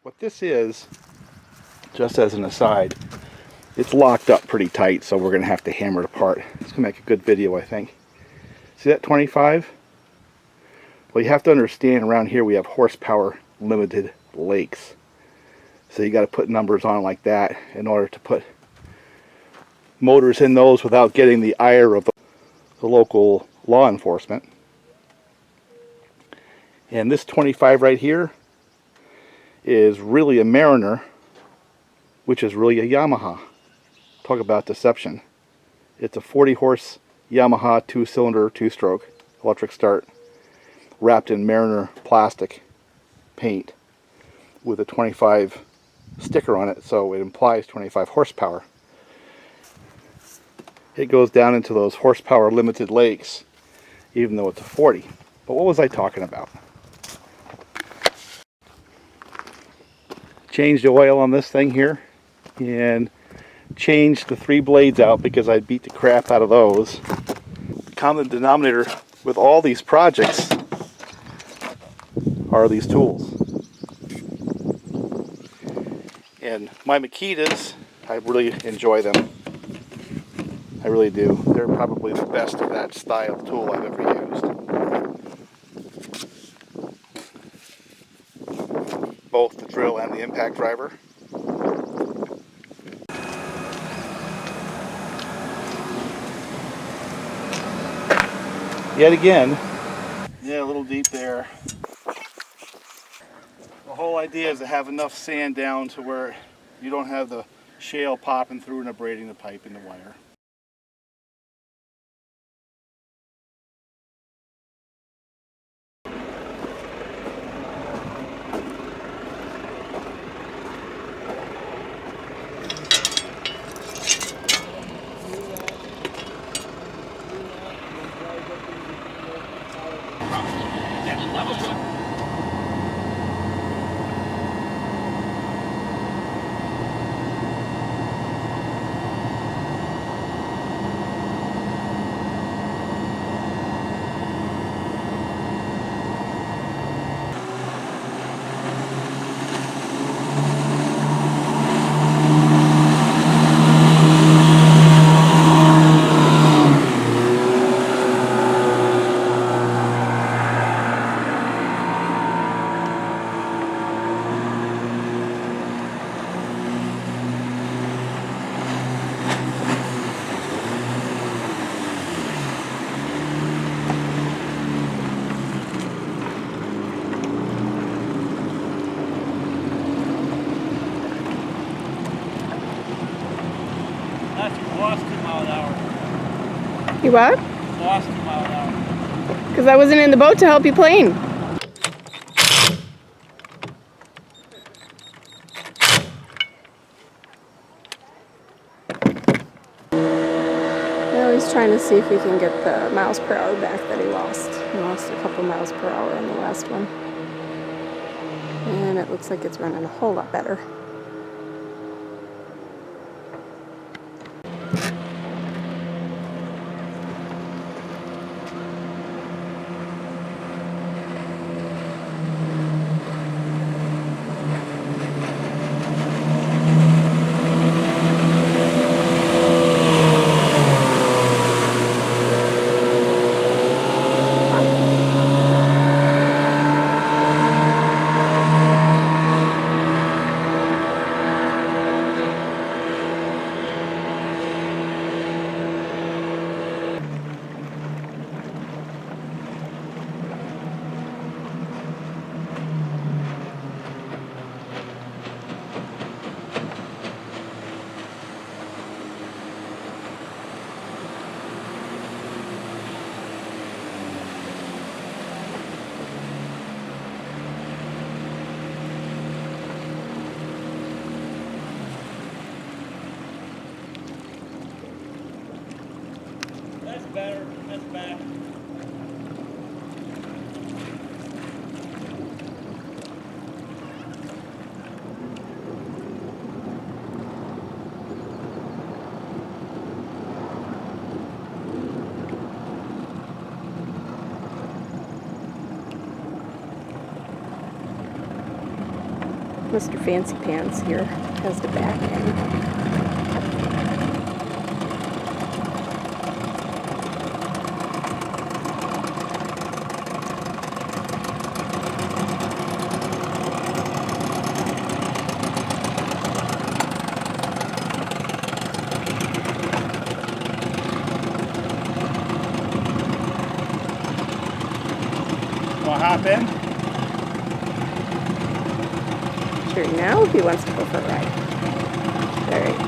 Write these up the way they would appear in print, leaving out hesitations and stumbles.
What this is, just as an aside, it's locked up pretty tight, so we're going to have to hammer it apart. It's going to make a good video, I think. See that 25? Well, you have to understand, around here we have horsepower limited lakes. So you got to put numbers on like that in order to put motors in those without getting the ire of the local law enforcement. And this 25 right here is really a Mariner, which is really a Yamaha. Talk about deception. It's a 40 horse Yamaha 2-cylinder 2-stroke electric start wrapped in Mariner plastic paint with a 25 sticker on it, so it implies 25 horsepower. It goes down into those horsepower limited lakes even though it's a 40. But what was I talking about? Changed the oil on this thing here and changed the 3 blades out because I beat the crap out of those. The common denominator with all these projects are these tools. And my Makitas, I really enjoy them. I really do. They're probably the best of that style tool I've ever used. Both the drill and the impact driver. Yet again, yeah, a little deep there. The whole idea is to have enough sand down to where you don't have the shale popping through and abrading the pipe and the wire. Lost 2 mile an hour. You what? Lost 2 mile an hour. Because I wasn't in the boat to help you plane. Now he's trying to see if he can get the miles per hour back that he lost. He lost a couple miles per hour on the last one. And it looks like it's running a whole lot better. Mr. Fancy Pants here has to back in. Want to hop in? Sure, now he wants to go for a ride. All right.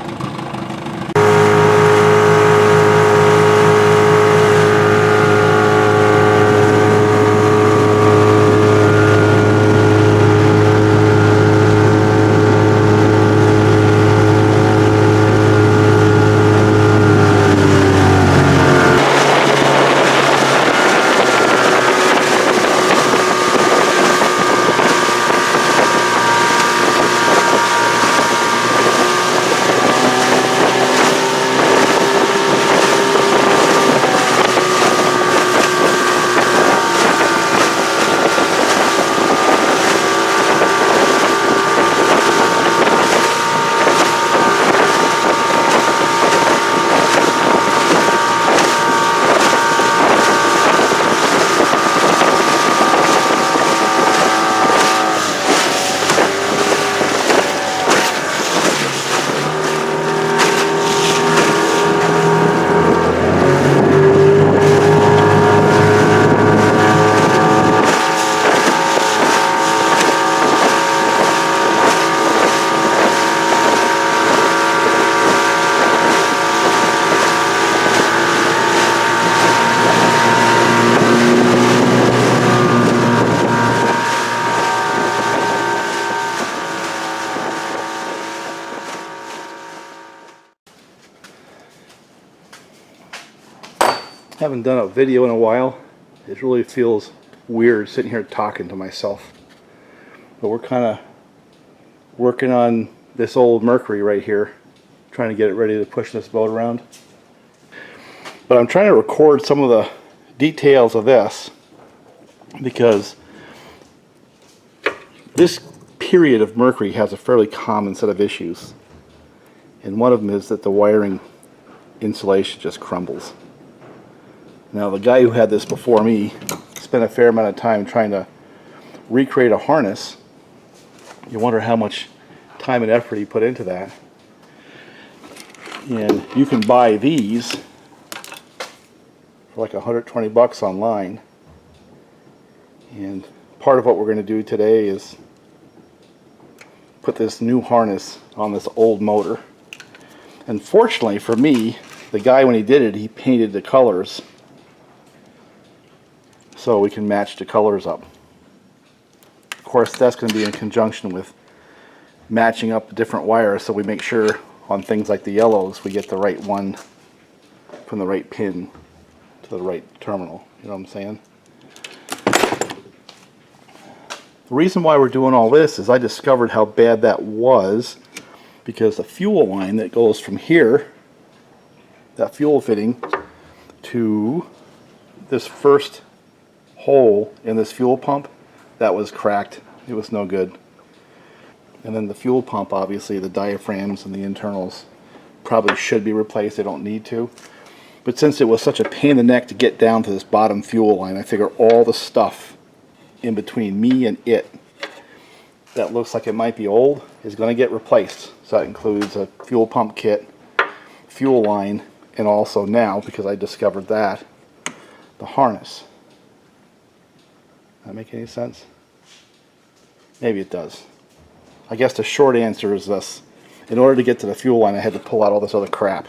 Haven't done a video in a while. It really feels weird sitting here talking to myself. But we're kind of working on this old Mercury right here, trying to get it ready to push this boat around. But I'm trying to record some of the details of this because this period of Mercury has a fairly common set of issues. And one of them is that the wiring insulation just crumbles. Now the guy who had this before me spent a fair amount of time trying to recreate a harness. You wonder how much time and effort he put into that. And you can buy these for like 120 bucks online. And part of what we're going to do today is put this new harness on this old motor. And fortunately for me, the guy when he did it, he painted the colors so we can match the colors up. Of course, that's going to be in conjunction with matching up the different wires, so we make sure on things like the yellows we get the right one from the right pin to the right terminal. You know what I'm saying? The reason why we're doing all this is I discovered how bad that was because the fuel line that goes from here, that fuel fitting, to this first hole in this fuel pump, that was cracked. It was no good. And then the fuel pump, obviously the diaphragms and the internals probably should be replaced. They don't need to. But since it was such a pain in the neck to get down to this bottom fuel line, I figure all the stuff in between me and it that looks like it might be old is going to get replaced. So that includes a fuel pump kit, fuel line, and also now, because I discovered that, the harness. That make any sense? Maybe it does. I guess the short answer is this. In order to get to the fuel line, I had to pull out all this other crap.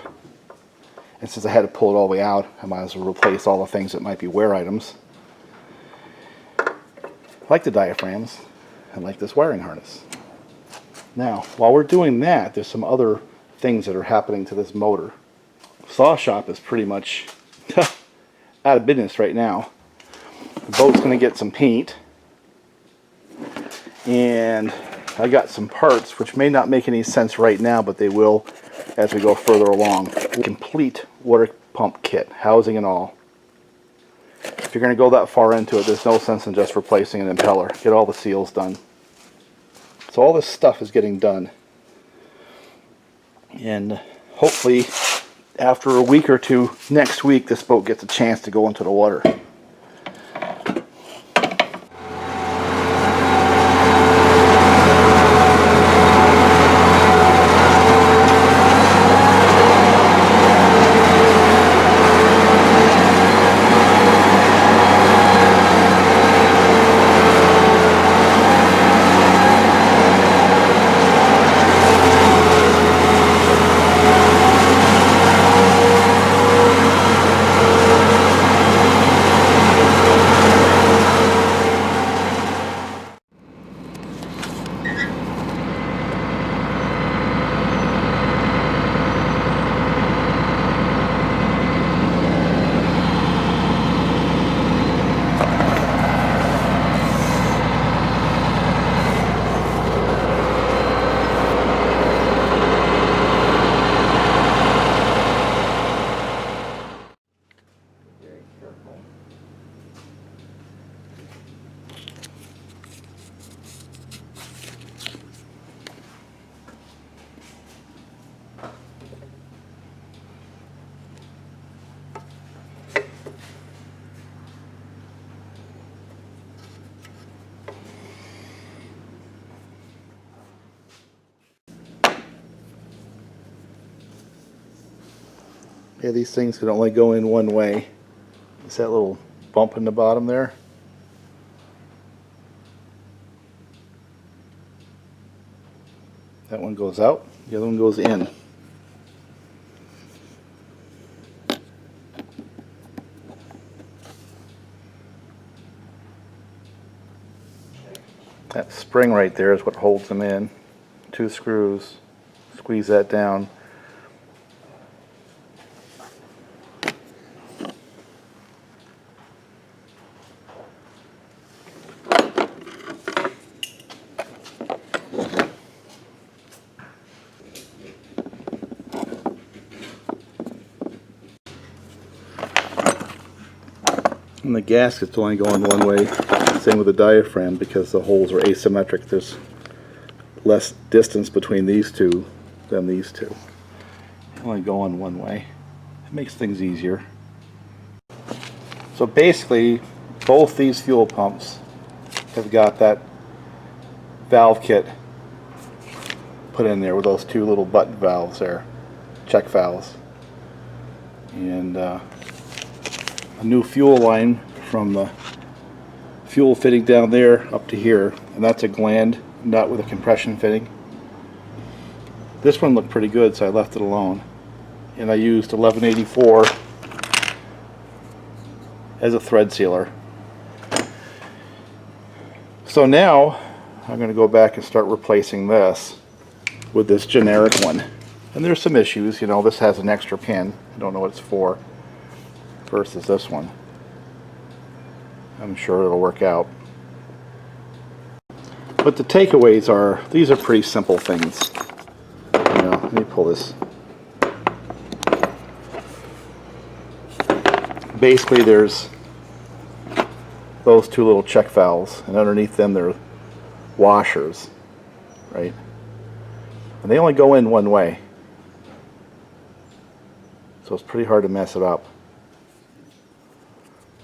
And since I had to pull it all the way out, I might as well replace all the things that might be wear items. I like the diaphragms. I like this wiring harness. Now, while we're doing that, there's some other things that are happening to this motor. Saw shop is pretty much out of business right now. The boat's going to get some paint, and I got some parts which may not make any sense right now, but they will as we go further along. Complete water pump kit, housing and all. If you're going to go that far into it, there's no sense in just replacing an impeller. Get all the seals done. So all this stuff is getting done. And hopefully after a week or two next week, this boat gets a chance to go into the water. Yeah, these things can only go in one way. It's that little bump in the bottom there. That one goes out, the other one goes in. That spring right there is what holds them in. 2 screws, squeeze that down. And the gasket's only going one way. Same with the diaphragm, because the holes are asymmetric. There's less distance between these two than these two. Only going one way. It makes things easier. So basically, both these fuel pumps have got that valve kit put in there with those 2 little button valves there, check valves. And a new fuel line from the fuel fitting down there up to here, and that's a gland nut with a compression fitting. This one looked pretty good, so I left it alone, and I used 1184 as a thread sealer. So now I'm going to go back and start replacing this with this generic one. And there's some issues, you know, this has an extra pin, I don't know what it's for, versus this one. I'm sure it'll work out. But the takeaways are, these are pretty simple things. You know, let me pull this. Basically there's those 2 little check valves, and underneath them there are washers, right? And they only go in one way. So it's pretty hard to mess it up.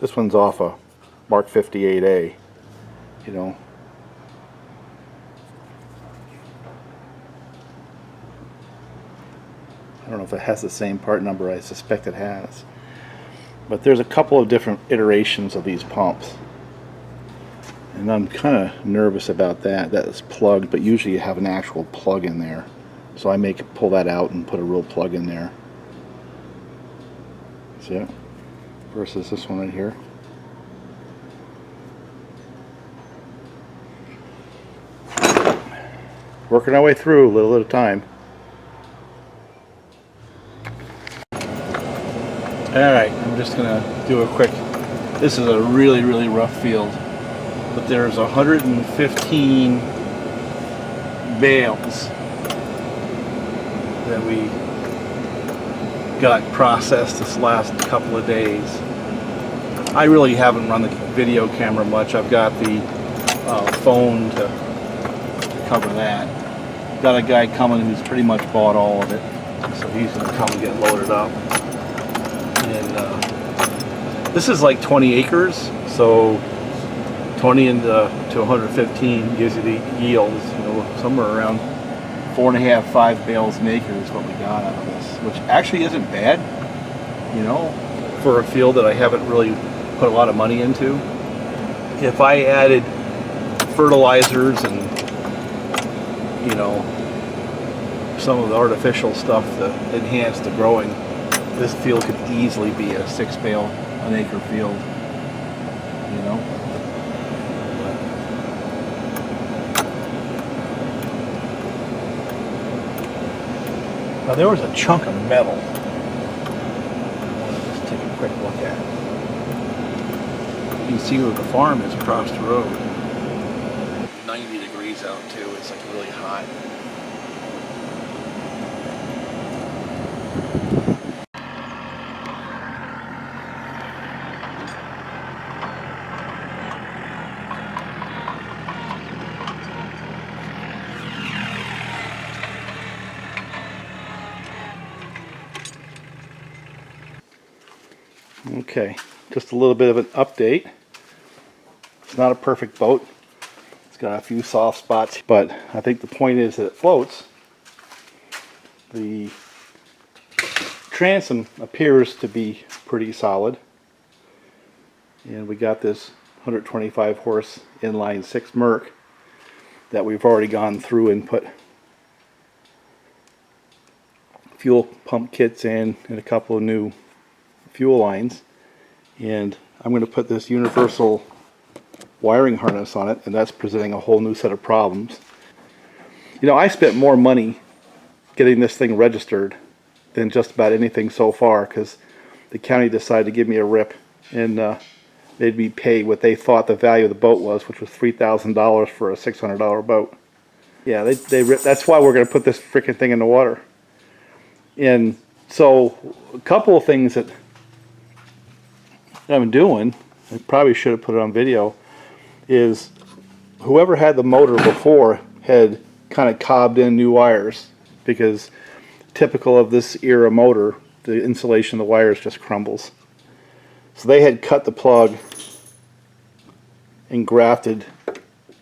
This one's off a Mark 58A, you know. I don't know if it has the same part number. I suspect it has. But there's a couple of different iterations of these pumps. And I'm kind of nervous about that. That is plugged, but usually you have an actual plug in there. So I may pull that out and put a real plug in there. See it? Versus this one right here. Working our way through a little at a time. Alright, I'm just going to do a quick, this is a really, really rough field, but there's 115 bales that we got processed this last couple of days. I really haven't run the video camera much. I've got the phone to cover that. Got a guy coming who's pretty much bought all of it, so he's going to come and get loaded up. And this is like 20 acres, so 20 to 115 gives you the yields, you know, somewhere around 4.5, 5 bales an acre is what we got out of this, which actually isn't bad, you know, for a field that I haven't really put a lot of money into. If I added fertilizers and, you know, some of the artificial stuff to enhance the growing, this field could easily be a 6 bale an acre field, you know. Now there was a chunk of metal I want to just take a quick look at. You can see where the farm is across the road. 90 degrees out too, it's like really hot. Okay, just a little bit of an update. It's not a perfect boat. It's got a few soft spots, but I think the point is that it floats. The transom appears to be pretty solid. And we got this 125 horse inline 6 Merc that we've already gone through and put fuel pump kits in and a couple of new fuel lines. And I'm going to put this universal wiring harness on it, and that's presenting a whole new set of problems. You know, I spent more money getting this thing registered than just about anything so far, because the county decided to give me a rip and made me pay what they thought the value of the boat was, which was $3,000 for a $600 boat. Yeah, that's why we're going to put this freaking thing in the water. And so a couple of things that I'm doing, I probably should have put it on video, is whoever had the motor before had kind of cobbed in new wires, because typical of this era motor, the insulation of the wires just crumbles. So they had cut the plug and grafted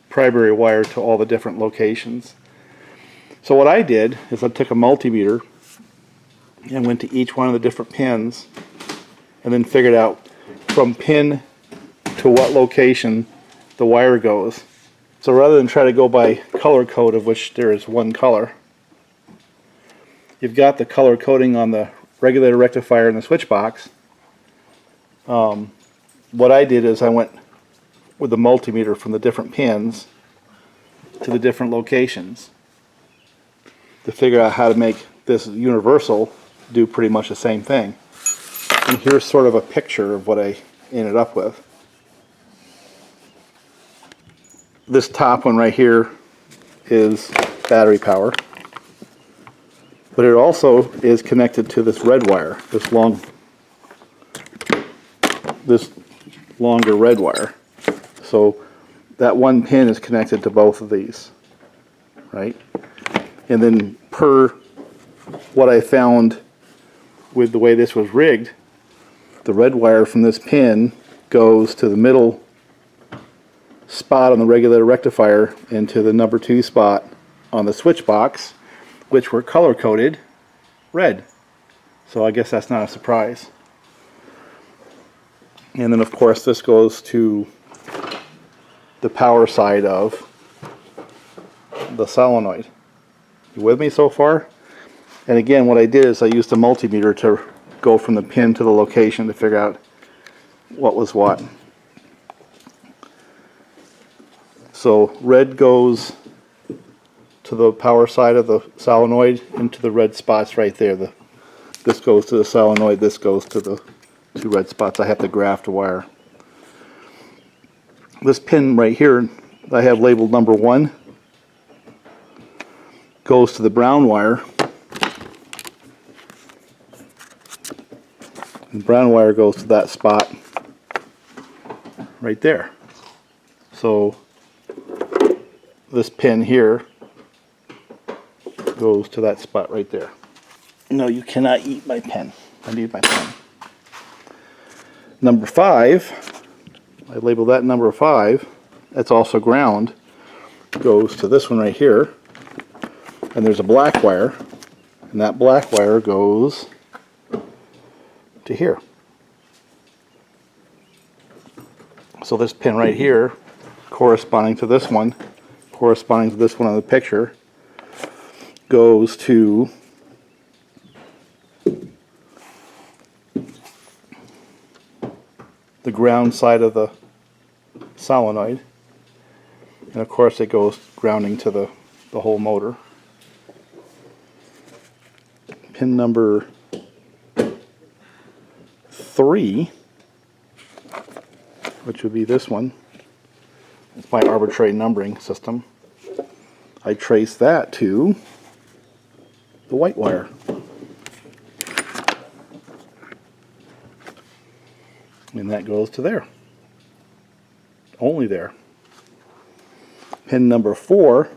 primary wire to all the different locations. So what I did is I took a multimeter and went to each one of the different pins and then figured out from pin to what location the wire goes. So rather than try to go by color code, of which there is one color, you've got the color coding on the regulator, rectifier, and the switch box. What I did is I went with the multimeter from the different pins to the different locations to figure out how to make this universal do pretty much the same thing. And here's sort of a picture of what I ended up with. This top one right here is battery power, but it also is connected to this red wire, this longer red wire. So that one pin is connected to both of these, right? And then per what I found with the way this was rigged, the red wire from this pin goes to the middle spot on the regulator rectifier and to the number 2 spot on the switch box, which were color coded red. So I guess that's not a surprise. And then of course this goes to the power side of the solenoid. You with me so far? And again, what I did is I used a multimeter to go from the pin to the location to figure out what was what. So red goes to the power side of the solenoid into the red spots right there. This goes to the solenoid, this goes to the 2 red spots. I have to graft a wire. This pin right here I have labeled number 1 goes to the brown wire. And brown wire goes to that spot right there. So this pin here goes to that spot right there. No, you cannot eat my pen. I need my pen. Number 5, I label that number 5. That's also ground. Goes to this one right here. And there's a black wire. And that black wire goes to here. So this pin right here, corresponding to this one on the picture, goes to the ground side of the solenoid, and of course it goes grounding to the whole motor. Pin number 3, which would be this one, it's my arbitrary numbering system. I trace that to the white wire. And that goes to there. Only there. Pin number 4,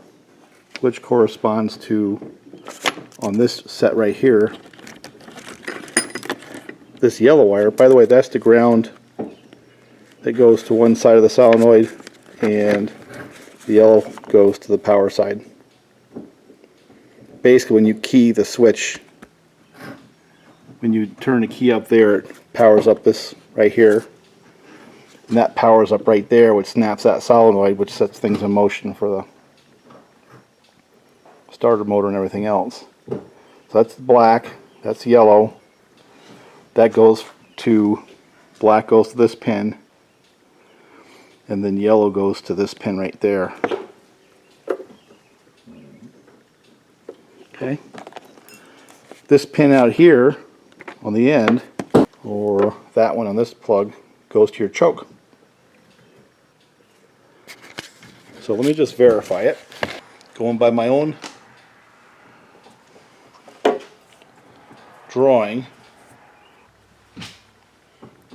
which corresponds to, on this set right here, this yellow wire. By the way, that's the ground that goes to one side of the solenoid, and the yellow goes to the power side. Basically, when you key the switch, when you turn the key up there, it powers up this right here, and that powers up right there, which snaps that solenoid, which sets things in motion for the starter motor and everything else. So that's black, that's yellow, that goes to, black goes to this pin, and then yellow goes to this pin right there. Okay. This pin out here on the end, or that one on this plug, goes to your choke. So let me just verify it. Going by my own drawing,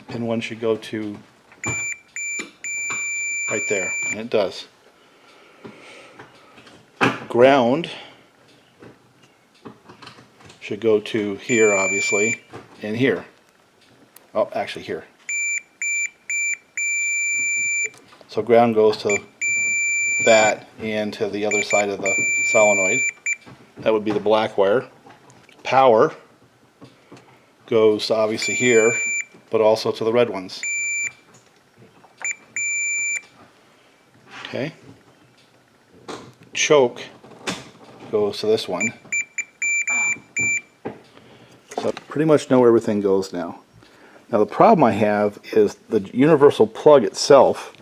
pin 1 should go to right there, and it does. Ground should go to here, obviously, and here. Oh, actually here. So ground goes to that and to the other side of the solenoid. That would be the black wire. Power goes obviously here, but also to the red ones. Okay. Choke goes to this one. So pretty much know where everything goes now. Now the problem I have is the universal plug itself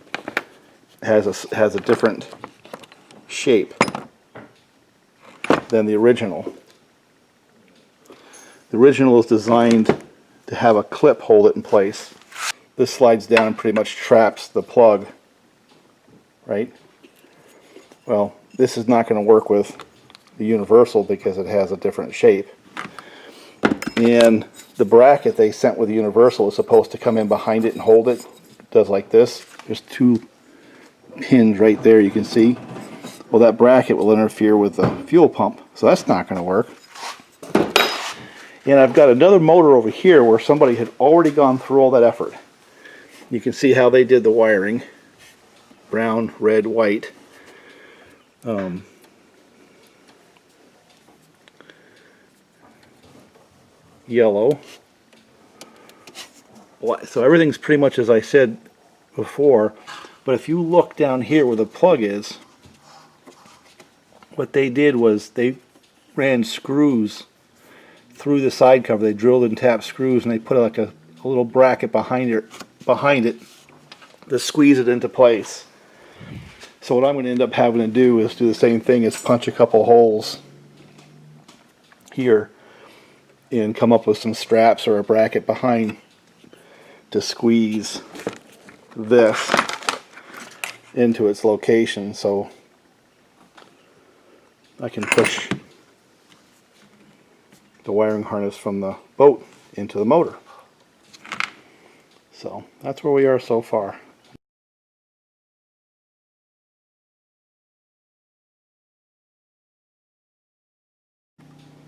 has a different shape than the original. The original is designed to have a clip hold it in place. This slides down and pretty much traps the plug, right? Well, this is not going to work with the universal because it has a different shape. And the bracket they sent with the universal is supposed to come in behind it and hold it. It does like this. There's 2 pins right there, you can see. Well, that bracket will interfere with the fuel pump, so that's not going to work. And I've got another motor over here where somebody had already gone through all that effort. You can see how they did the wiring. Brown, red, white. Yellow. So everything's pretty much as I said before, but if you look down here where the plug is, what they did was they ran screws through the side cover. They drilled and tapped screws, and they put like a little bracket behind it to squeeze it into place. So what I'm going to end up having to do is do the same thing, is punch a couple holes here and come up with some straps or a bracket behind to squeeze this into its location so I can push the wiring harness from the boat into the motor. So that's where we are so far.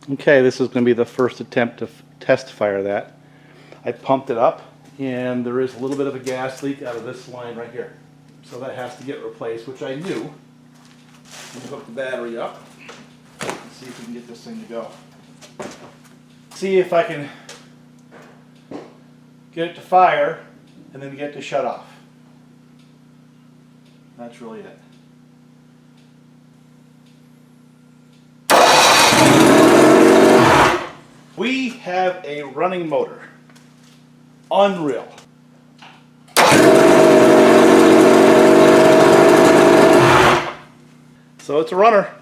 Okay, this is going to be the first attempt to test fire that. I pumped it up, and there is a little bit of a gas leak out of this line right here. So that has to get replaced, which I knew. I'm going to hook the battery up and see if we can get this thing to go. See if I can get it to fire and then get it to shut off. That's really it. We have a running motor. Unreal. So it's a runner.